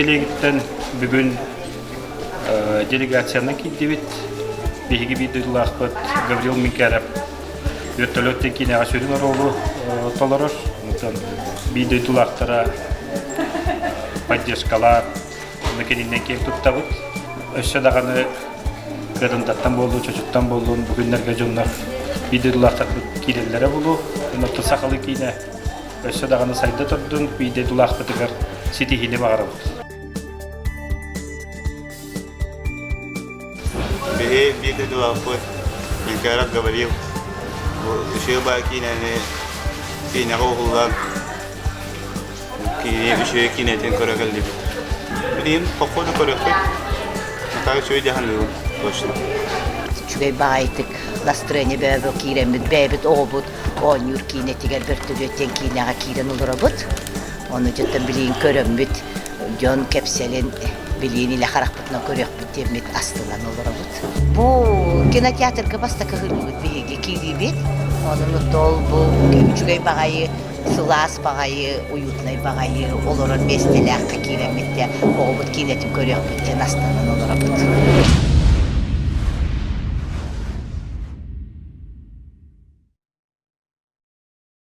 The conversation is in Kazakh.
Кеңелегиттен бүгін делегацияны киддибит. Биһиги бидыллахпыт Гаврил Минкаров. Вертолеттен кинеға сөрін оролу толорор. Бидыллахтара поддержкалар мекенинен кең туттабыт. Өссө даганы кырындаттан болду, чочуттан болду, бүгүннерге жоннор бидыллахтар киреллере болу. Нотты сакалы кине өссө даганы сайда турдун бидыллахпытыгар ситихине багарабыт. Бидыллахпыт Минкаров говорил, еще бакинане кине оğullar еще кинетен көрөгөлдү. Билим покоду көрөкпөт. Так şöyle jahanlı başlı. Çünkü baytık настроение бәбі кирембит, бәбіт оғбыт, он юр кинетигер бір түреттен кинеға кирен олырабыт. Оны жаттан білейін көрөмбит, жон кепселен білейін иле қарақпытына көрөкпіт демет астынан олырабыт. Бұл кинотеатрға баста кағылыбыт бейге кирибет. Onun dol bu küçüğey bağayı, sılas bağayı, uyutnay bağayı, olurun besteler kakiremette, oğubut kinetim körüyor bitten astanın olurabıt.